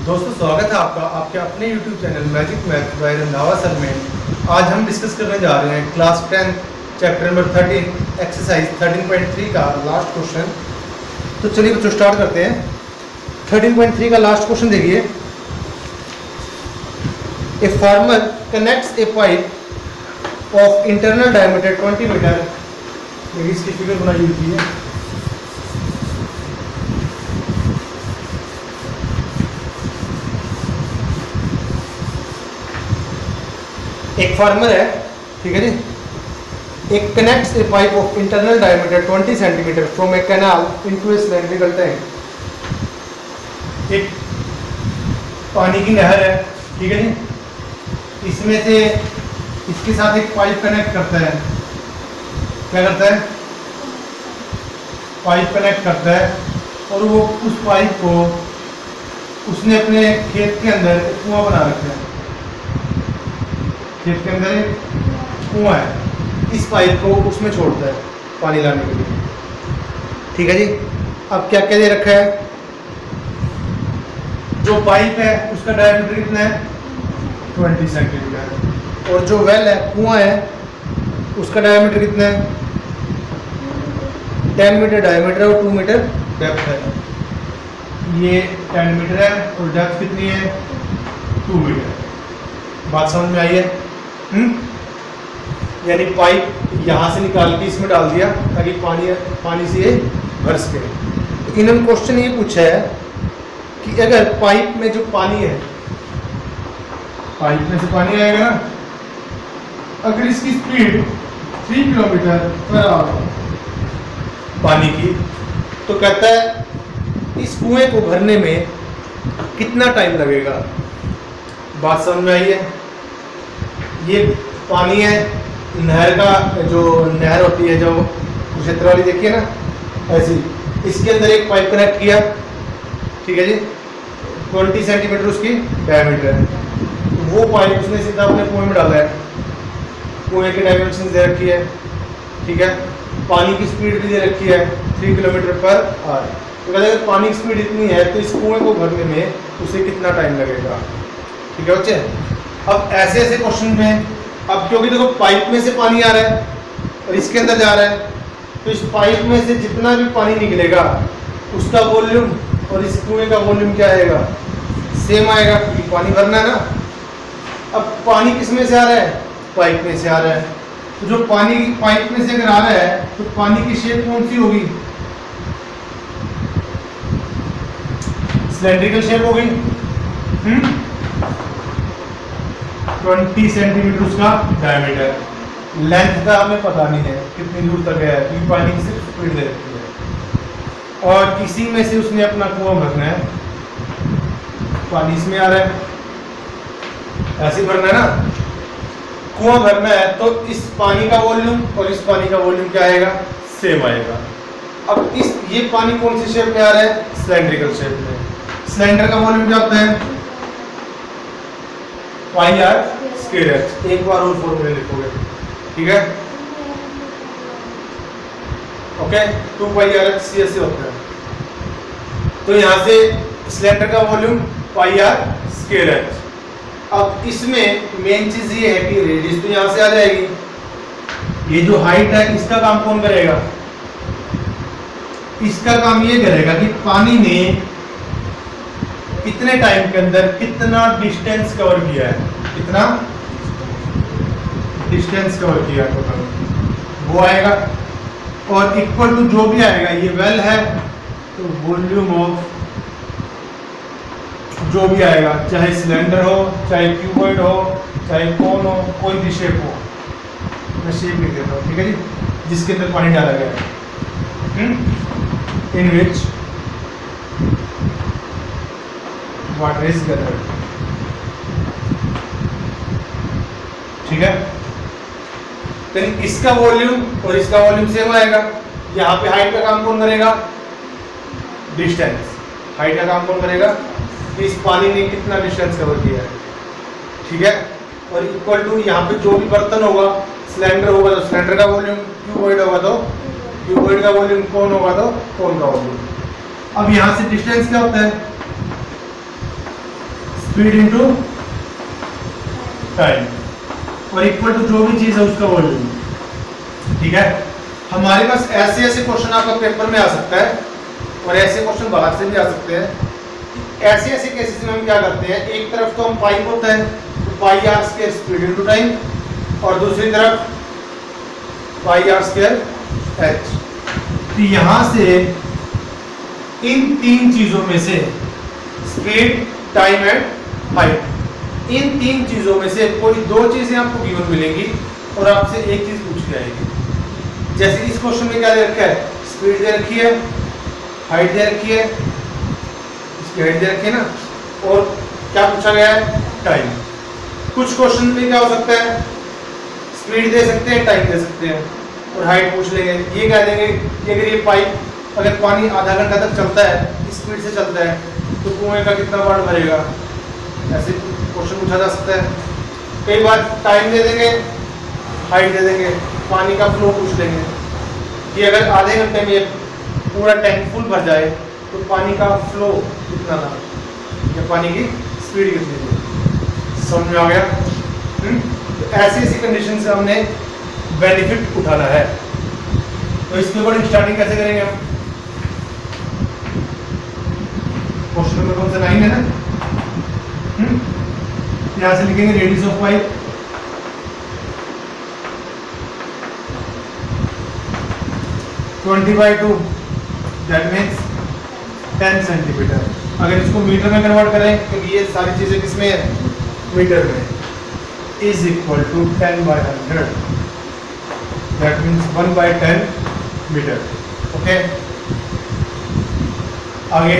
दोस्तों स्वागत है आपका आपके अपने YouTube channel magic math bye Randhawa sir में। आज हम डिस्कस करने जा रहे हैं क्लास 10 चैप्टर नंबर 13 एक्सरसाइज 13.3 का लास्ट क्वेश्चन। तो चलिए बच्चों स्टार्ट करते हैं। 13.3 का लास्ट क्वेश्चन देखिए। A farmer connects a pipe of internal diameter 20 metre. इसकी फिगर बनाई हुई है। एक फार्मर है, ठीक है जी। एक connects a pipe of internal diameter 20 centimetre from A canal into A cylindrical tank. एक पानी की नहर है, ठीक है जी। इसमें से इसके साथ एक पाइप कनेक्ट करता है। क्या करता है? पाइप कनेक्ट करता है और वो उस पाइप को उसने अपने खेत के अंदर एक कुआं बना रखा है। खेत के अंदर एक कुआं है, इस पाइप को उसमें छोड़ता है पानी लाने के लिए, ठीक है जी। अब क्या क्या दे रखा है? जो पाइप है उसका डायमीटर कितना है? 20 सेंटीमीटर। और जो वेल है, कुआं है, उसका डायमीटर कितना है? 10 मीटर डायमीटर और 2 मीटर डेप्थ है। ये 10 मीटर है और डेप्थ कितनी है? 2 मीटर। बात समझ में आई है? यानी पाइप यहाँ से निकाल के इसमें डाल दिया ताकि पानी से ये भर सके। तो इन्होंने क्वेश्चन ये पूछा है कि अगर पाइप में जो पानी है, पाइप में से पानी आएगा ना, अगर इसकी स्पीड 3 किलोमीटर पर आवर पानी की, तो कहता है इस कुएं को भरने में कितना टाइम लगेगा। बात समझ में आई है? ये पानी है, नहर का जो नहर होती है, जो क्षेत्र वाली देखिए ना, ऐसी इसके अंदर एक पाइप कनेक्ट किया, ठीक है जी। 20 सेंटीमीटर उसकी डायमीटर है। वो पाइप उसने सीधा अपने कुएं में डाला है। कुएं की डायमेंशन दे रखी है, ठीक है। पानी की स्पीड भी दे रखी है 3 किलोमीटर पर आवर। तो कहते हैं पानी की स्पीड इतनी है तो इस कुएं को भरने में उसे कितना टाइम लगेगा, ठीक है बच्चे। अब ऐसे ऐसे क्वेश्चन में, अब क्योंकि देखो पाइप में से पानी आ रहा है और इसके अंदर जा रहा है, तो इस पाइप में से जितना भी पानी निकलेगा उसका वॉल्यूम और इस कुएं का वॉल्यूम क्या आएगा? सेम आएगा, क्योंकि पानी भरना है ना। अब पानी किस में से आ रहा है? पाइप में से आ रहा है। तो जो पानी पाइप में से अगर आ रहा है तो पानी की शेप कौन सी होगी? सिलेंड्रिकल शेप होगी। 20 सेंटीमीटर उसका डायमीटर। लेंथ का हमें पता नहीं है कितनी दूर तक है, क्योंकि पानी की सिर्फ स्पीड दे रखी है। और इसी में से उसने अपना कुआं भरना है। पानी इसमें आ रहा है, ऐसे ही भरना है ना। कुआं भरना है तो इस पानी का वॉल्यूम और इस पानी का वॉल्यूम क्या आएगा? सेम आएगा। अब ये पानी कौन सी शेप में आ रहा है? सिलेंड्रिकल शेप में। सिलेंडर का वॉल्यूम क्या होता है? Pi are square h. एक बार और फॉर्मूले लिखोगे, ठीक है। Okay, 2 pi r h c ऐसे होता है। तो यहां से सिलेंडर का volume pi are square h. अब इसमें मेन चीज ये है कि रेडियस तो यहां से आ जाएगी। ये जो हाइट है इसका काम कौन करेगा? इसका काम ये करेगा कि पानी ने कितने टाइम के अंदर कितना डिस्टेंस कवर किया है, कितना डिस्टेंस कवर किया है टोटल, वो आएगा। और इक्वल टू जो भी आएगा, ये वेल है तो वॉल्यूम ऑफ जो भी आएगा, चाहे सिलेंडर हो, चाहे क्यूबॉइड हो, चाहे कोन हो, कोई भी शेप हो। मैं शेप लिख देता हूँ, ठीक है जी, जिसके अंदर पानी डाला गया है। इन विच वाटर इज गैदर्ड, ठीक है। तो इसका वॉल्यूम और इसका वॉल्यूम सेम आएगा। यहाँ पे हाइट का काम कौन करेगा? डिस्टेंस। हाइट का काम कौन करेगा? इस पानी ने कितना डिस्टेंस कवर किया है, ठीक है। और इक्वल टू यहाँ पे जो भी बर्तन होगा, सिलेंडर होगा तो सिलेंडर का वॉल्यूम, क्यूबॉइड होगा तो क्यूबॉइड का वॉल्यूम, कोन होगा तो कोन का वॉल्यूम। अब यहाँ से डिस्टेंस क्या होता है? स्पीड इंटू टाइम और इक्वल टू जो भी चीज है उसका वॉल्यूम। ठीक है, हमारे पास ऐसे ऐसे क्वेश्चन आपका पेपर में आ सकता है और ऐसे क्वेश्चन बाहर से भी आ सकते हैं। ऐसे ऐसे केसेस में हम क्या करते हैं, एक तरफ तो हम पाइप होता है तो pi are square speed into time और दूसरी तरफ पाई आर स्क्वायर एच। तो यहां से इन तीन चीजों में से स्पीड, टाइम एंड हाइट, इन तीन चीजों में से कोई दो चीजें आपको गिवन मिलेंगी और आपसे एक चीज पूछी जाएगी। जैसे इस क्वेश्चन में क्या दे रखा है, स्पीड दे रखी है, हाइट दे रखी है, इसकी हाइट दे रखी है ना, और क्या पूछा गया है, टाइम। कुछ क्वेश्चन में क्या हो सकता है, स्पीड दे सकते हैं, टाइम दे सकते हैं और हाइट पूछ लेंगे। ये कह देंगे कि अगर ये पाइप अगर पानी आधा घंटा तक चलता है, स्पीड से चलता है, तो कुएं का कितना वाट भरेगा, ऐसे क्वेश्चन पूछा जा सकता है। कई बार टाइम दे देंगे, हाइट दे देंगे, पानी का फ्लो पूछ लेंगे कि अगर आधे घंटे में पूरा टैंक फुल भर जाए तो पानी का फ्लो कितना था या पानी की स्पीड कितनी थी। समझ में आ गया? तो ऐसी ऐसी कंडीशन से हमने बेनिफिट उठाना है। तो इसके ऊपर स्टार्टिंग कैसे करेंगे हम? क्वेश्चन नंबर कौन सा 9 है ना, यहां से लिखेंगे radius of pipe, twenty by two, that means 10 centimetre. अगर इसको मीटर में कन्वर्ट करें, क्योंकि ये सारी चीजें किसमें है, मीटर में, is equal to 10/100, that means 1/10 meter. Okay, आगे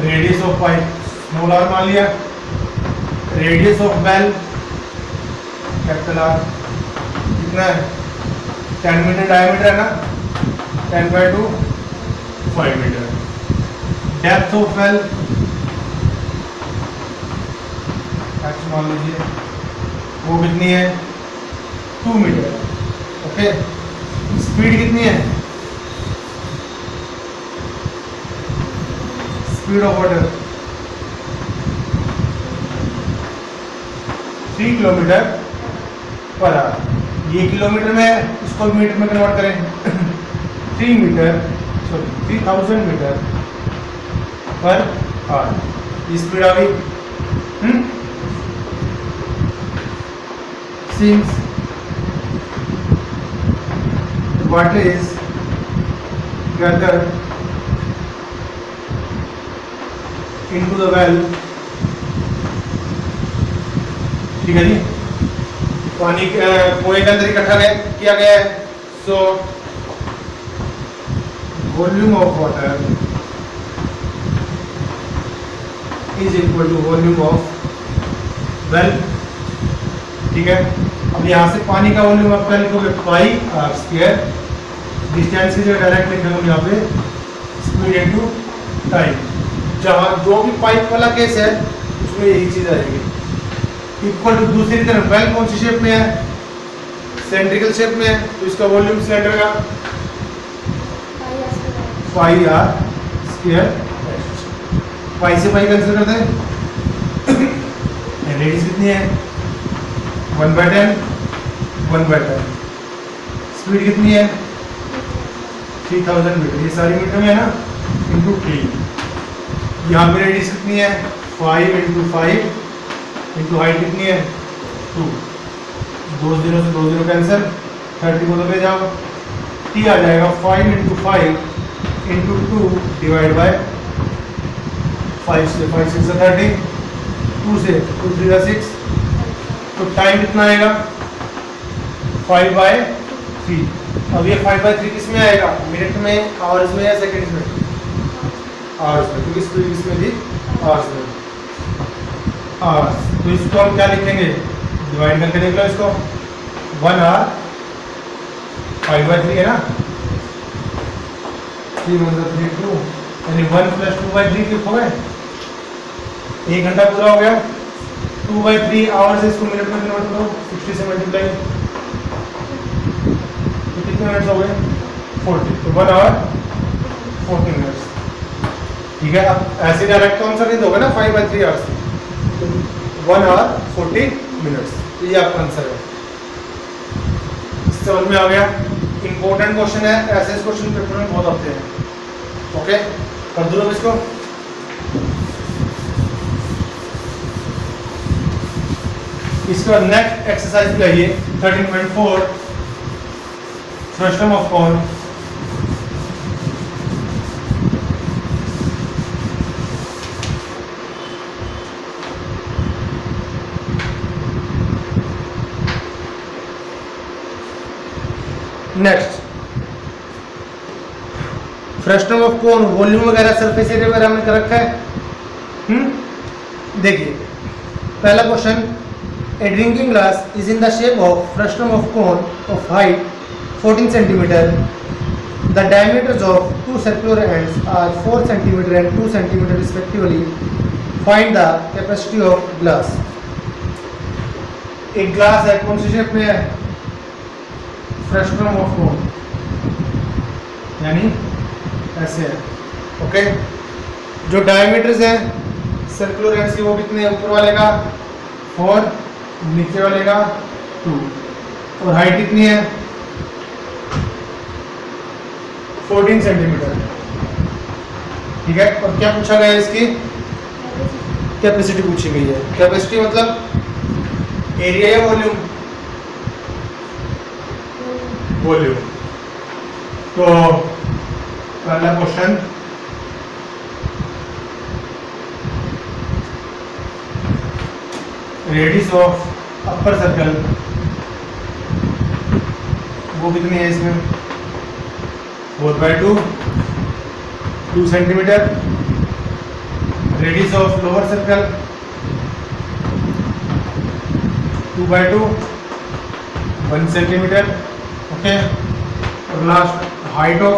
radius of pipe small R मान लिया, radius of well capital R कितना है, 10 मीटर डायमीटर है ना, 10/2 5 meter. Depth of well H मान लीजिए, वो कितनी है, 2 मीटर। ओके, स्पीड कितनी है, speed of water 3 kilometre per hour. ये किलोमीटर में, इसको मीटर में कन्वर्ट करें 3000 मीटर पर आवर स्पीड आ गई। Since water is gathered into the well, ठीक है जी, पानी कुएं के अंदर इकट्ठा किया गया है, so volume of water is equal to volume of well. ठीक है, अब यहाँ से पानी का वॉल्यूम आप क्या लिखोगे, पाई आर स्क्वायर, डिस्टेंस की जगह डायरेक्ट लिखेंगे यहाँ पे स्पीड इनटू टाइम। जहाँ जो भी पाइप वाला केस है उसमें यही चीज आएगी, इक्वल टू दूसरी तरफ वेल कौन सी शेप में है, सेंट्रिकल शेप में है, तो इसका वॉल्यूम सिलेंडर का पाई आर स्क्वायर, पाई से पाई कैंसिल करते हैं, रेडियस कितनी है 1/10, 1/10, स्पीड कितनी है 3000 मीटर, ये सारी मीटर में है ना, इंटू 3। यहाँ पे रेडियस कितनी है 5 × 5 इंटू हाइट कितनी है 2, 2 0 से 2 0 कैंसिल, 30 को तो ले जाओ, टी आ जाएगा 5 × 5 इंटू 2 डिवाइड बाय 5 से 5 6 से 30, 2 से 2 3 6, तो टाइम कितना आएगा 5/3। अब ये 5/3 किस में आएगा, मिनट में, आवर्स में या सेकंड्स में, आवर्स में, क्योंकि स्पीड किसमें थी, आवर्स में, आवर्स। तो इसको हम क्या लिखेंगे, डिवाइड करके देख लो इसको, 1 आवर 5/3 है ना, 3 × 3 2, यानी 1 + 2/3 लिखोगे, 1 घंटा पूरा हो गया। 2/3 आवर्स इसको मिनट में कन्वर्ट करो, 60 से मल्टीप्लाई, तो कितने मिनट्स हो गए 40, तो 1 आवर 40 मिनट्स। ठीक है, अब ऐसे डायरेक्ट तो आंसर नहीं दोगे ना 5/3 आवर्स, तो 1 hour 40 minutes। तो ये आपका आंसर है। समझ में आ गया? इंपॉर्टेंट क्वेश्चन है, ऐसे क्वेश्चन पेपर में बहुत आते हैं। ओके, कर दो इसको। इसके बाद नेक्स्ट एक्सरसाइज भी आइए 13.4 frustum of cone. Next frustum of cone, volume वगैरह सरफेस एरिया वगैरह हमने कर रखा है। देखिए पहला question, a drinking glass is in the shape of frustum of cone of height 14 centimeter. The diameters of two circular ends are 4 centimeter and 2 centimeter respectively. Find the capacity of glass. एक glass है, कौन सी shape में है? Frustum of कोन, यानी ऐसे है। Okay, जो diameters है सर्कुलर एंड्स की वो कितने है? ऊपर वाले का 4, नीचे वाले का 2, और हाइट कितनी है? 14 सेंटीमीटर। ठीक है, और क्या पूछा गया है? इसकी कैपेसिटी पूछी गई है। कैपेसिटी मतलब एरिया या वॉल्यूम? वॉल्यूम। तो पहला question, radius of upper circle वो कितनी है इसमें? 4/2, 2 centimetre. Radius of lower circle 2/2, 1 centimetre. Okay, और लास्ट हाइट ऑफ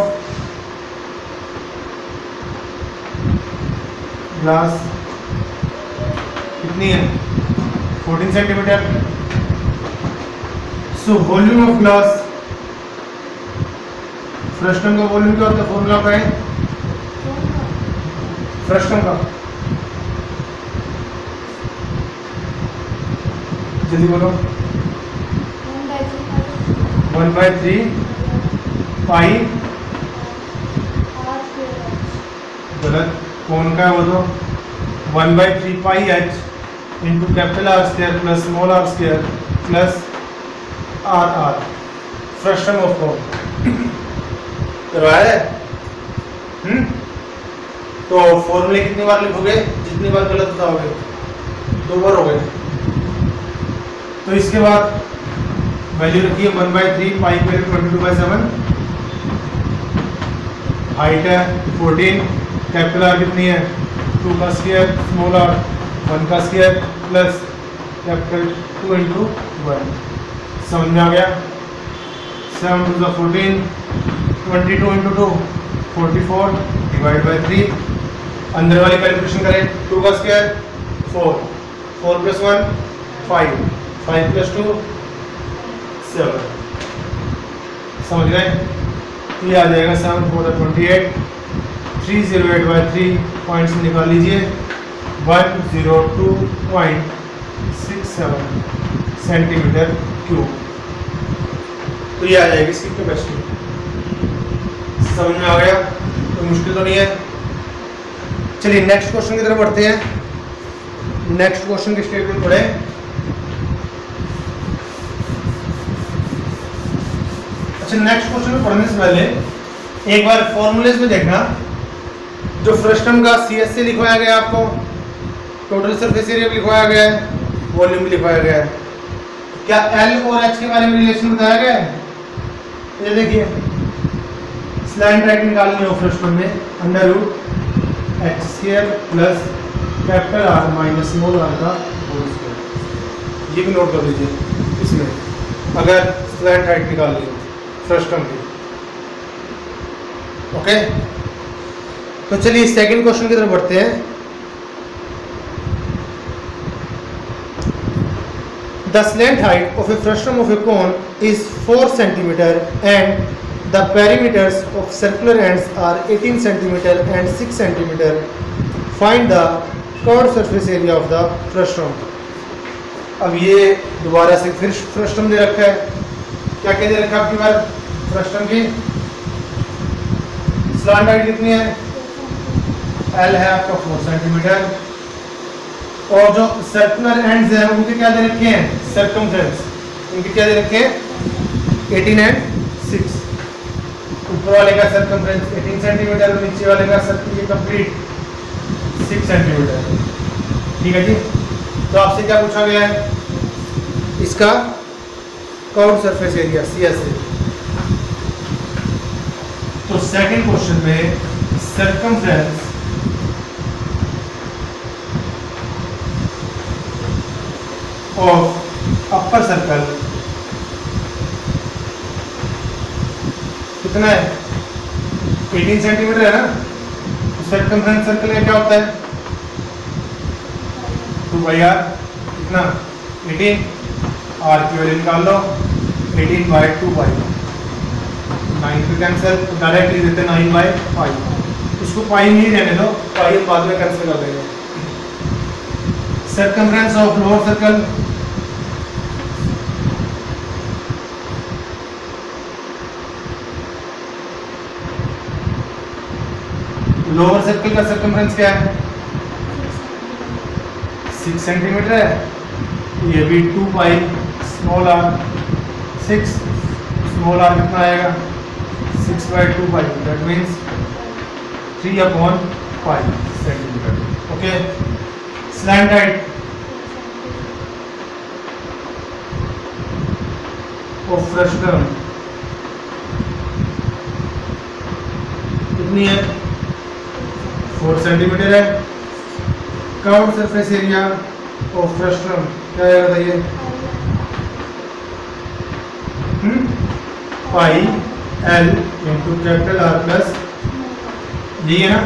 ग्लास कितनी है? 14 centimetre. So volume of glass, frustum का वॉल्यूम क्या होता है? फॉर्मूला क्या है फ्रस्टम का? जल्दी बोलो। 1/3 पाई, गलत। कौन का है वो? तो 1/3 pi h into capital R square plus small are square plus r. Frustum of cone करवाया है। तो फॉर्मूले कितनी बार लिखोगे? जितनी बार गलत बताओगे। 2 बार हो गए। तो इसके बाद वैल्यू रखिए 1/3 पाई पे 22/7, हाइट है 14, कैपिटल आर कितनी है? 2 का स्क्वायर, स्मॉल आर 1 का स्क्वायर प्लस कैपिटल 2 इंटू 1। समझ में आ गया? 7 2 14, 22 इंटू 2 44 डिवाइड बाई 3। अंदर वाली कैलकुलेशन करें। 2 का स्क्वायर 4, 4 प्लस 1 5, 5 प्लस 2 7। समझ गए? ये आ जाएगा 7 4 28, 308/3 पॉइंट्स निकाल लीजिए। 102.67 सेंटीमीटर क्यूब। तो ये आ जाएगी इसकी कैपेसिटी। समझ में आ गया? कोई मुश्किल तो नहीं है। चलिए नेक्स्ट क्वेश्चन की तरफ बढ़ते हैं। नेक्स्ट क्वेश्चन की स्टेटमेंट पढ़े। अच्छा, नेक्स्ट क्वेश्चन में पढ़ने से पहले एक बार फॉर्मूलेस में देखना। जो फ्रस्टम का CSC लिखवाया गया, आपको टोटल सरफेस एरिया भी लिखवाया गया है, वॉल्यूम भी लिखवाया गया है। क्या L और H के बारे में रिलेशन बताया गया है? ये देखिए, स्लैंट राइट निकालनी हो फ्रस्टम में, √h² plus capital R minus small r का होल स्क्वायर। ये भी नोट कर लीजिए इसमें, अगर स्लैंट राइट निकालनी हो फ्रस्टम की। ओके, तो चलिए सेकंड क्वेश्चन की तरफ बढ़ते हैं। The slant height of a frustum of a cone is 4 centimeter and the perimeters of circular ends are 18 centimeter and 6 centimeter. Find the curved surface area of the frustum. अब ये दोबारा से फिर frustum दे रखा है, क्या क्या दे रखा है आपकी बार फ्रस्टम की स्लांट हाइट कितनी है, एल है आपका 4 सेंटीमीटर, और जो सर्कुलर एंड्स हैं उनके क्या दे रखे हैं, सर्कमफ्रेंस, उनके क्या दे रखे हैं 18 एंड 6, ऊपर वाले का सर्कमफ्रेंस 18 सेंटीमीटर और नीचे वाले का सर्कल कंप्लीट 6 सेंटीमीटर। ठीक है जी, तो आपसे क्या पूछा गया है, इसका कर्व्ड सरफेस एरिया CSA। तो सेकंड क्वेश्चन में सर्कमफ्रेंस ऑफ अपर सर्कल कितना है, 18 सेंटीमीटर है ना, तो सर्कमफ्रेंस सर्कल का क्या होता है 2/r, कितना 18, r की वैल्यू निकाल लो 18/2 9 पे कैंसिल, तो डायरेक्टली देते हैं 9/5, इसको पाई नहीं रहने दो, पाई हम बाद में कैंसिल कर देंगे। Circumference of lower circle lower circle का सर्कमफ्रेंस क्या है 6 सेंटीमीटर है, ये भी 2 स्मॉल r 6 स्मॉल r कितना आएगा 6/2, that means 3/5 centimetre. Okay, slant height of frustum कितनी है 4 सेंटीमीटर है, curved surface area of frustum क्या है बताइए, पाई l into capital R plus, यही है ना,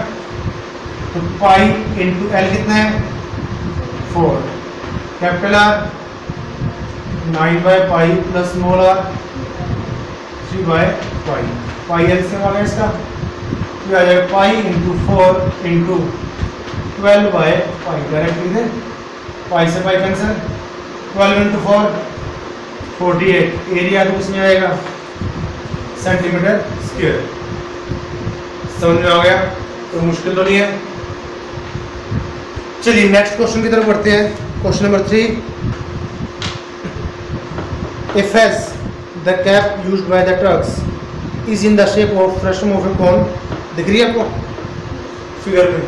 तो पाई इंटू एल कितना है 4, कैपिटल R 9/पाई प्लस स्मॉल r 3/पाई, पाई एलसीएम आ गया इसका, ये आ जाएगा पाई इंटू 4 इंटू 12/पाई, डायरेक्टली दे पाई से पाई कैंसिल, 12 इंटू 4 48, एरिया तो उसमें आएगा सेंटीमीटर स्क्वायर। समझ में आ गया, तो मुश्किल तो नहीं है। चलिए नेक्स्ट क्वेश्चन की तरफ बढ़ते हैं, question number 3। If as the cap used by the trucks is in the shape of frustum of a cone, दिख रही है आपको फिगर में,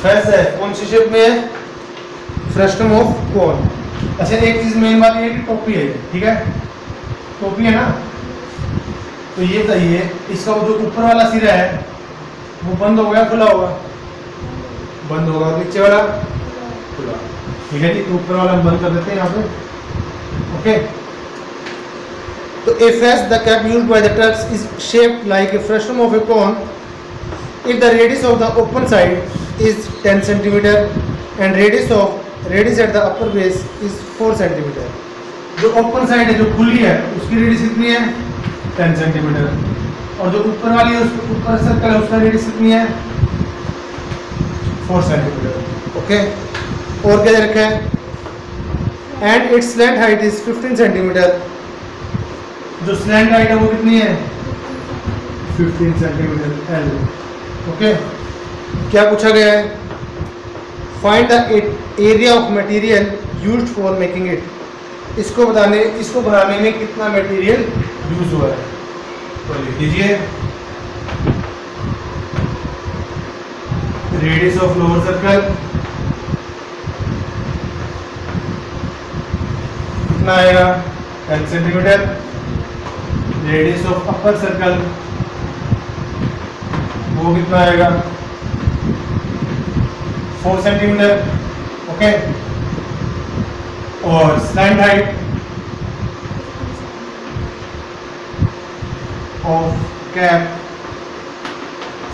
फैस है कौन सी शेप में है फ्रस्टम ऑफ कोन। अच्छा एक चीज मेन बात ये है कि टोपी है, ठीक है टोपी है ना, तो ये बताइए इसका जो ऊपर वाला सिरा है वो बंद हो गया खुला होगा, बंद होगा, नीचे वाला खुला, ठीक है जी, तो ऊपर वाला हम बंद कर देते हैं यहाँ पे। ओके, तो if as the cap used by the trucks is shaped like a frustum of a cone, if the radius of the open side is 10 centimeter and radius at the upper base is 4 centimeter, जो open side है जो खुली है उसकी radius कितनी है 10 centimetre, और जो ऊपर वाली है उसके ऊपर सर्कल है उसका रेडियस कितनी है 4 सेंटीमीटर। ओके, और क्या दे रखा है and it's slant height is 15 centimetre, जो स्लैंट हाइट है वो कितनी है 15 सेंटीमीटर एल। ओके, क्या पूछा गया है find the area of material used for making it, इसको बनाने में कितना मटेरियल यूज हुआ है, तो लिख दीजिए रेडियस ऑफ लोअर सर्कल कितना आएगा 10 centimeter, radius of upper circle वो कितना आएगा 4 सेंटीमीटर। ओके, और slant height of cap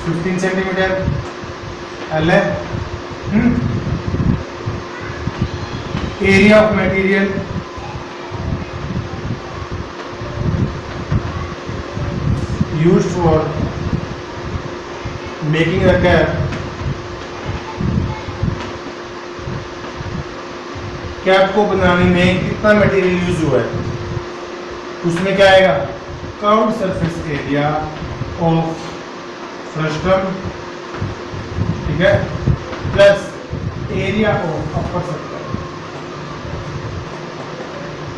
15 centimeter L है, area of material used for making a cap, cap को बनाने में कितना मटेरियल यूज हुआ है, उसमें क्या आएगा, curved surface area of frustum, ठीक है, plus area of upper circle.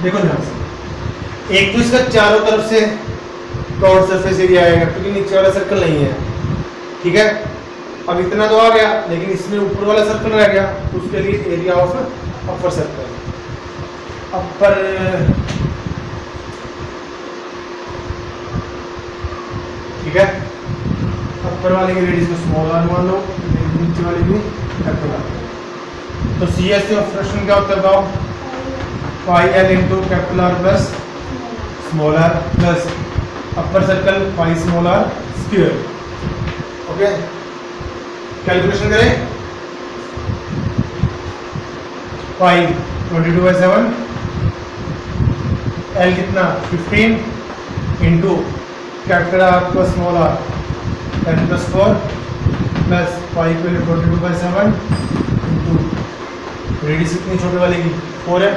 देखो ध्यान से, एक तो इसका चारों तरफ से कर्व्ड सरफेस एरिया आएगा क्योंकि नीचे वाला सर्कल नहीं है, ठीक है। अब इतना तो आ गया, लेकिन इसमें ऊपर वाला सर्कल रह गया, उसके लिए एरिया ऑफ अपर सर्कल, अपर ठीक है, अपर वाले की रेडियस को स्मॉल आर मान लो, नीचे वाले की कैपिटल आर। तो सी एस ऑफ फ्रस्टम क्या होता है बताओ, pi l into capital R plus small r plus upper circle pi small are square. Okay, calculation करें, पाई 22/7, एल कितना 15 into capital R plus small r 10+4 plus pi को 22/7 into radius कितनी छोटे वाले की 4 है,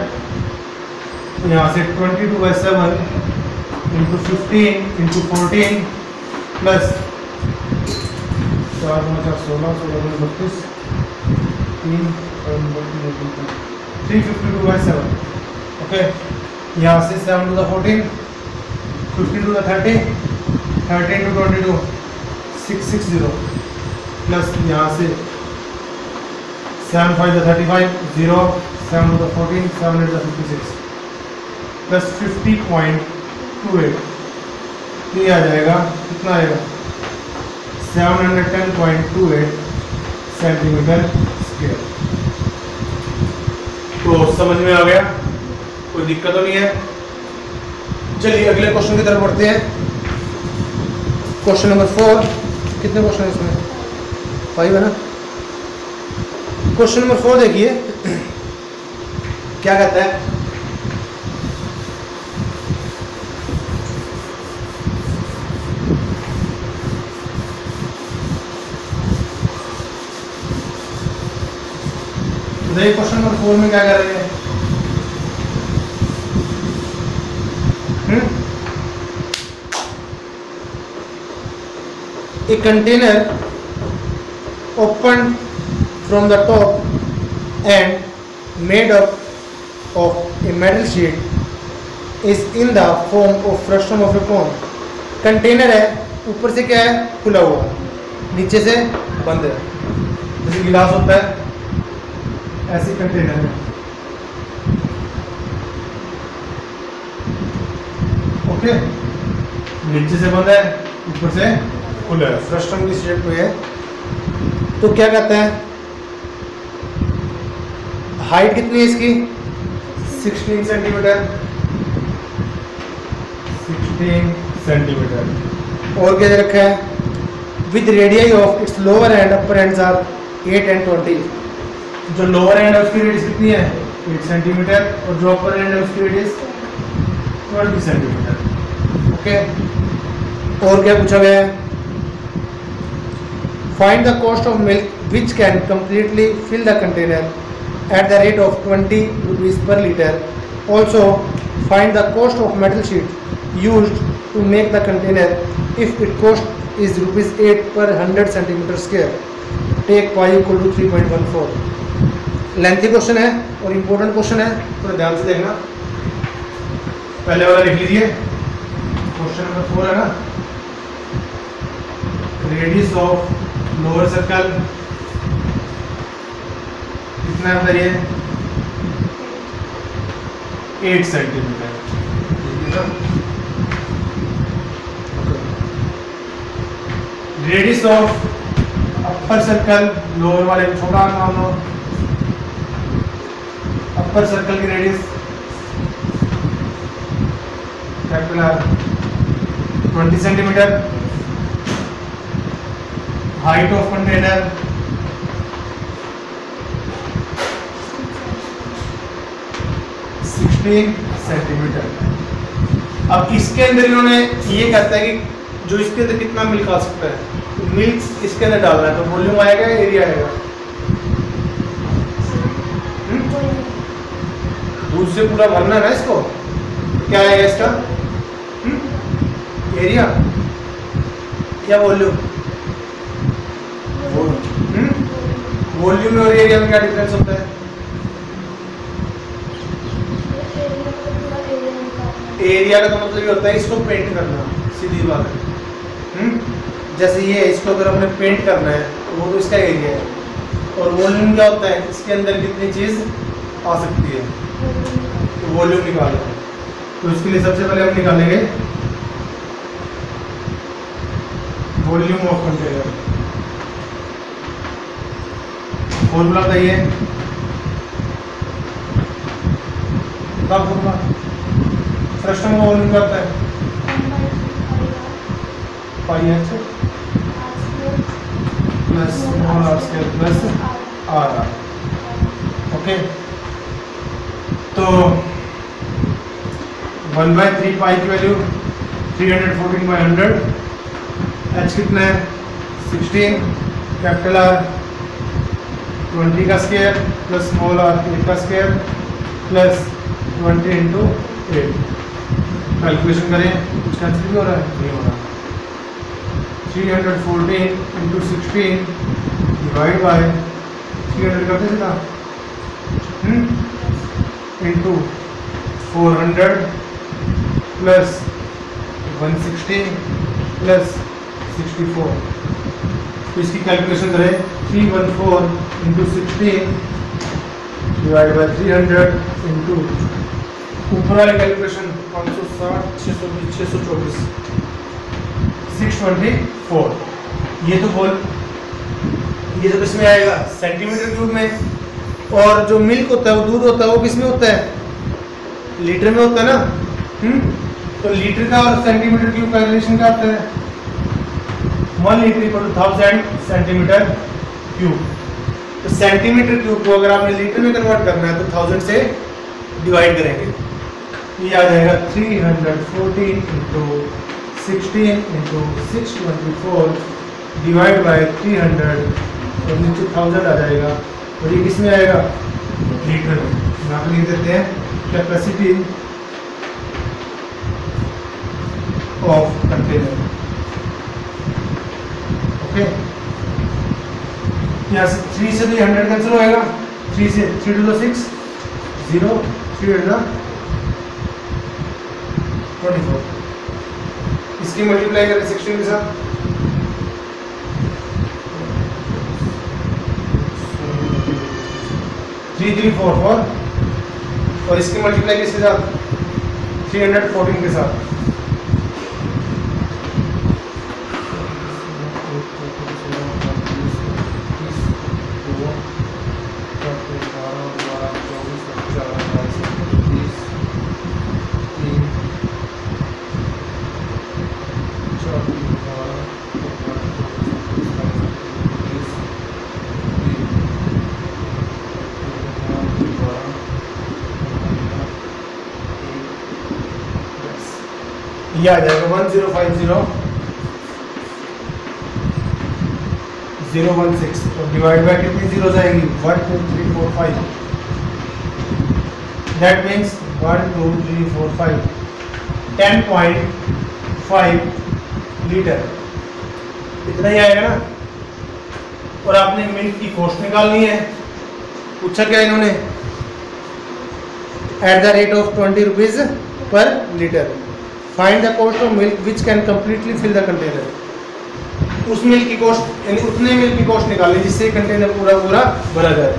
यहाँ से 22/7 इंटू 15 इंटू 14 प्लस 4 × 16 16 32 352/7। ओके, यहाँ से 7 to the 14, 15 to the 30, 13 to 22 660 plus यहाँ से 7 5 the 35 0, 7 to the 14, 7 8 the 56 plus 50.28, ये आ जाएगा कितना आएगा 710.28 सेंटीमीटर स्क्वायर। तो समझ में आ गया, कोई दिक्कत तो नहीं है। चलिए अगले क्वेश्चन की तरफ बढ़ते हैं। क्वेश्चन नंबर 4, कितने क्वेश्चन है इसमें, 5 है ना। क्वेश्चन नंबर 4 देखिए क्या कहता है, देखिए क्वेश्चन नंबर 4 में क्या कर रहे हैं, a container opened from the top and made up of a metal sheet is in the form of frustum of a cone। Container है, ऊपर से क्या है खुला हुआ, नीचे से बंद है, जैसे गिलास होता है ऐसे कंटेनर है। ओके, नीचे से बंद है ऊपर से खुला है, फ्रस्टम की शेप में है। तो क्या कहता है, हाइट कितनी है इसकी 16 सेंटीमीटर, 16 सेंटीमीटर। और क्या दे रखा है, with radius of its lower and upper ends are 8 and 20। जो लोअर एंड है उसकी रेडियस कितनी है 8 सेंटीमीटर, और जो अपर एंड है उसकी रेडियस 20 सेंटीमीटर। ओके, और क्या पूछा गया है, find the cost of milk which can completely fill the container at the rate of 20 rupees per liter। Also find the cost of metal sheet used to make the container if it cost is ₹8 per 100 centimeter square। Take pi equal to 3.14। Lengthy question है और important question है, थोड़ा ध्यान से देखना। पहले वाला लिख लीजिए, क्वेश्चन नंबर 4 है ना, रेडियस ऑफ लोअर सर्कल कितना है बताइए 8 centimetre. Radius of upper circle, lower वाले को छोटा मान लो, अपर सर्कल की radius capital R 20 centimetre. Height of container 16 centimetre. अब इसके अंदर इन्होंने ये कहता है कि जो इसके अंदर कितना मिल्क आ सकता है, तो मिल्क इसके अंदर डालना है, तो वॉल्यूम आएगा या एरिया आएगा? दूध से पूरा भरना है ना इसको, तो क्या आएगा इसका? एरिया या वॉल्यूम? वॉल्यूम और एरिया में क्या डिफरेंस होता है? एरिया का तो मतलब ये होता है इसको पेंट करना, सीधी बात है। जैसे ये इसको अगर हमने पेंट करना है तो वो तो इसका एरिया है, और वॉल्यूम क्या होता है, इसके अंदर कितनी चीज़ आ सकती है, तो वॉल्यूम निकालना है। तो इसके लिए सबसे पहले हम निकालेंगे वॉल्यूम ऑफ कंटेनर। फॉर्मूला बताइए, क्या फॉर्मूला? फ्रस्टम का वॉल्यूम क्या होता है? Pi H plus small are square plus R R. Okay, तो 1/3 पाई की वैल्यू 314/100। एच कितना है? 16, कैपिटल आर 20 का स्क्वायर प्लस स्मॉल आर 8 का स्क्वायर प्लस 20 इंटू 8। कैलकुलेशन करें, कुछ कैंसिल भी हो रहा है? नहीं हो रहा। 314 इंटू 16 डिवाइड बाय 300 करते थे ना, इंटू 400 प्लस 160 प्लस 64। तो इसकी कैलकुलेशन करें, 314 इंटू 16 डिवाइड बाय 300 इंटू ऊपर वाली कैलकुलेशन 560 620 624 624। ये तो किसमें आएगा? सेंटीमीटर क्यूब में। और जो मिल्क होता है, वो दूध होता है, वो किसमें होता है? लीटर में होता है ना। तो लीटर का और सेंटीमीटर क्यूब का रिलेशन क्या होता है? 1 litre equal to 1000 centimetre cube. तो सेंटीमीटर क्यूब को अगर आपने लीटर में कन्वर्ट करना है तो 1000 से डिवाइड करेंगे, ये आ जाएगा 314 इंटू 16 इंटू 624 डिवाइड बाय 300 और नीचे 1000 आ जाएगा। और ये किस में आएगा? लीटर में। यहाँ पर लिख देते हैं कैपेसिटी ऑफ कंटेनर। ओके, यहाँ से 3 से तो 100 कैंसिल होएगा, 3 से 3 to the 6 0 3 to the 24। इसकी मल्टीप्लाई करें 16 के साथ, 3344। और इसकी मल्टीप्लाई किसके साथ? 314 के साथ। ये आ जाएगा 1050016 और डिवाइड बाय कितनी जीरो जाएंगी? 1 2 3 4 5। दैट मीन्स 1 2 3 4 5 10.5 लीटर इतना ही आएगा ना। और आपने मिल्क की कॉस्ट निकालनी है। पूछा क्या इन्होंने? At the rate of 20 rupees per litre find the cost of milk which can completely fill the container. उस मिल्क की कॉस्ट यानी उतने मिल्क की कॉस्ट निकालें जिससे कंटेनर पूरा पूरा भरा जाए।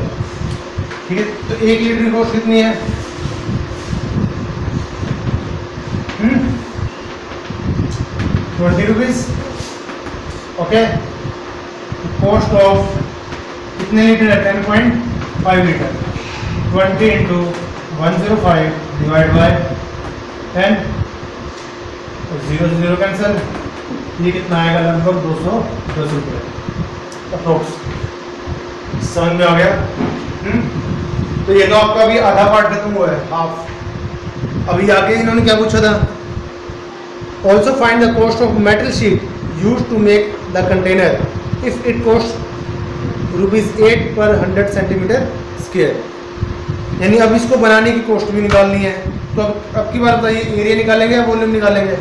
ठीक है, तो 1 लीटर की कॉस्ट कितनी है? 20 रुपीज। ओके, कॉस्ट ऑफ कितने लीटर है? 10.5 लीटर। 20 इंटू 105 डिवाइड बाय 10 और 0 से 0 कैंसिल। ये कितना आएगा? लगभग 210 रुपये अप्रोक्स। समझ में आ गया? तो ये तो आपका अभी आधा पार्ट खत्म हुआ है, हाफ। अभी आगे इन्होंने क्या पूछा था? Also find the cost of metal sheet used to make the container. If it costs ₹8 per 100 centimeter square. यानी अब इसको बनाने की कॉस्ट भी निकालनी है। तो अब की बार बताइए, एरिया निकालेंगे या वॉल्यूम निकालेंगे?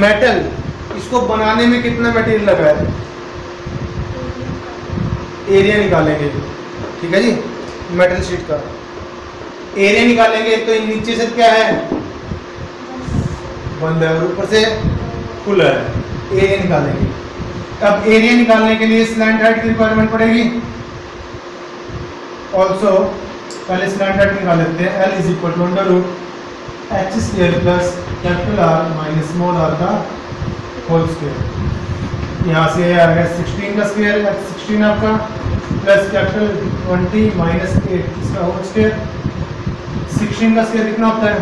मेटल, इसको बनाने में कितना मटेरियल लगा है, एरिया निकालेंगे। ठीक है जी, मेटल शीट का एरिया निकालेंगे। तो नीचे से क्या है, बंद है, और ऊपर से खुला है, एरिया निकालेंगे। अब एरिया निकालने के लिए स्लैंट हाइट की रिक्वायरमेंट पड़ेगी। ऑल्सो पहले स्लैंट हाइट निकाल लेते हैं। L = √h² plus capital R minus small r का होल स्क्वायर। यहाँ से आ गया 16 का स्क्वायर, 16 आपका, प्लस कैपिटल 20 माइनस 8 इसका होल स्क्वायर। 16 का स्क्वायर कितना होता है,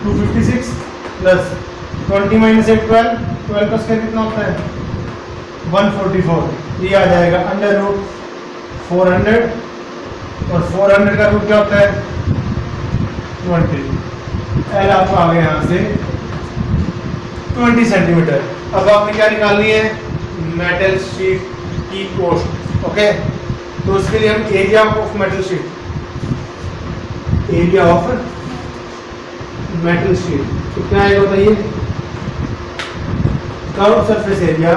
256, प्लस 20 माइनस 8 12, 12 का स्क्वायर कितना होता है, 144। ये आ जाएगा √400, और 400 का रूट क्या होता है, 20। L आपका आ गया यहाँ से 20 सेंटीमीटर। अब आपने क्या निकालनी है, मेटल शीट की कॉस्ट। ओके, तो उसके लिए हम area of metal sheet, area of metal sheet तो क्या आएगा बताइए, curve surface area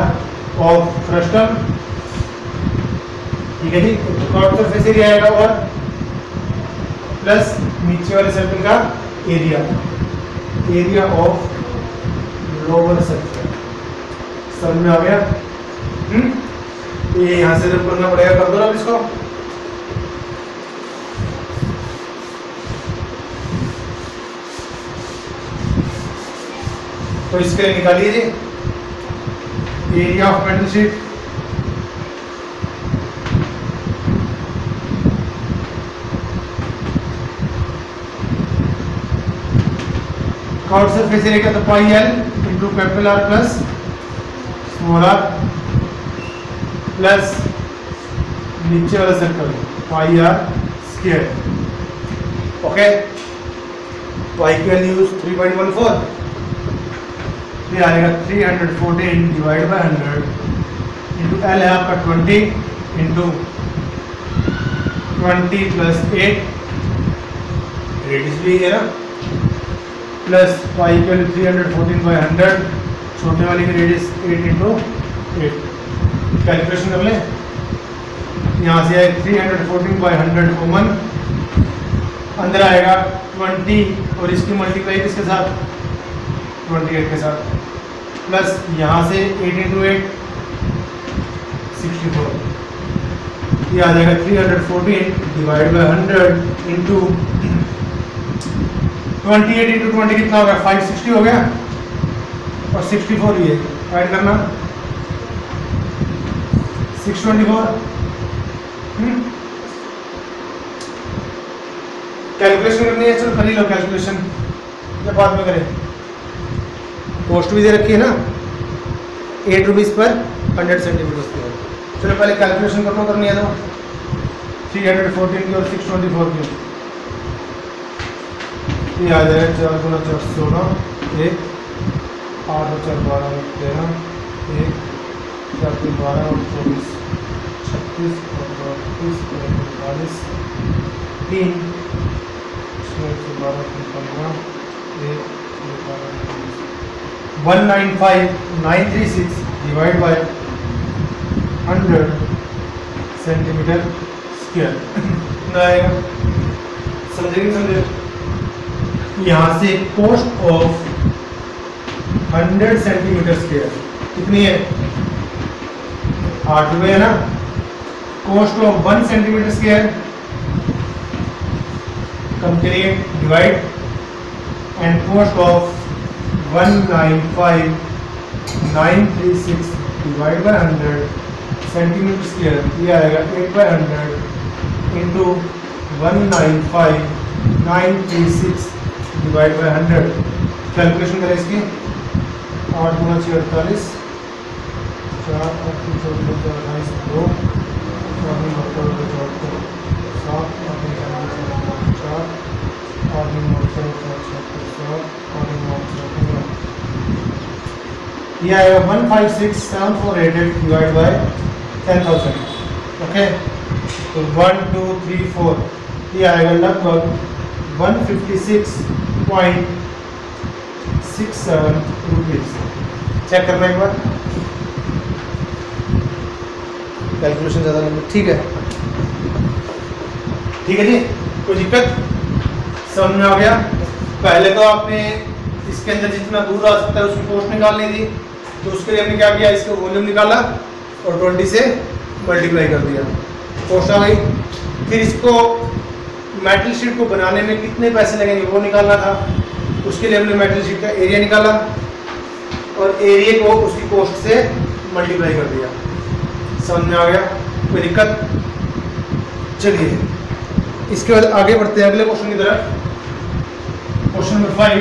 of frustum. ठीक है जी, तो कर्व सरफेस एरिया आएगा, और प्लस नीचे वाले सर्कल का area, area of lower circle. समझ में आ गया? ये यहाँ से जब करना पड़ेगा, कर दो ना इसको। तो इसके लिए निकालिए जी area of metal sheet. Curve surface area का तो pi L into capital R plus small r plus नीचे वाला circle pi R square. Okay, pi की वैल्यू 3.14, ये आएगा 314 डिवाइड बाय 100 इंटू L है आपका 20 इंटू 20 प्लस 8, रेडियस भी है ना, प्लस पाई की वैल्यू 314/100, छोटे वाले की रेडियस 8 इंटू 8। कैलकुलेशन कर लें, यहाँ से आए 314/100 कॉमन, अंदर आएगा 20 और इसकी मल्टीप्लाई किसके साथ, 28 के साथ, प्लस यहाँ से 8 इंटू 8 64। ये आ जाएगा 314 डिवाइड बाय 100 इंटू 28 इंटू 20 कितना हो गया, 560 हो गया, और 64 ये ऐड करना 624। कैलकुलेशन करनी है, चलो कर ही लो कैलकुलेशन, जब बाद में करें। कॉस्ट भी दे रखी है ना, 8 रुपीज़ पर 100 सेंटीमीटर स्क्वायर। चलो पहले कैलकुलेशन करनी है, तो 314 की और 624 की, ये आ जाएगा 4 गुना 4 16, 1 8 और 4 12 और 13, 1 4 3 12 और 24 36 और 32 और 45 3 12 15 1 195,936 डिवाइड बाय 100 सेंटीमीटर स्क्वायर आएगा। समझे? यहाँ से कॉस्ट ऑफ 100 सेंटीमीटर स्क्वायर कितनी है, 8 रुपये है ना। कॉस्ट ऑफ 1 सेंटीमीटर स्क्वायर कम करिए, divide, and cost of 195,936 divide by 100 centimetre square, ये आएगा 8/100 इंटू 195,936 डिवाइड बाय 100। कैलकुलेशन करें इसकी, 8 गुना 6 48, 4 8 3 14 28 2 7 8 9 4 8 9 4 7 8 9 4 7 ये आएगा 156748 डिवाइड बाय 10,000। ओके, तो 1 2 3 4 ये आएगा लगभग 156.67 रुपीज़। चेक करना एक बार, कैलकुलेशन ज़्यादा लंबी। ठीक है, ठीक है जी, कोई दिक्कत समझ में आ गया। पहले तो आपने इसके अंदर जितना दूर आ सकता है उसकी कॉस्ट निकालनी थी, तो उसके लिए हमने क्या किया, इसका वॉल्यूम निकाला और 20 से मल्टीप्लाई कर दिया, कॉस्ट आ गई। फिर इसको मेटल शीट को बनाने में कितने पैसे लगेंगे वो निकालना था, उसके लिए हमने मेटल शीट का एरिया निकाला और एरिया को उसकी कॉस्ट से मल्टीप्लाई कर दिया। समझ में आ गया, कोई दिक्कत? चलिए इसके बाद आगे बढ़ते हैं अगले क्वेश्चन की तरफ। Question number 5,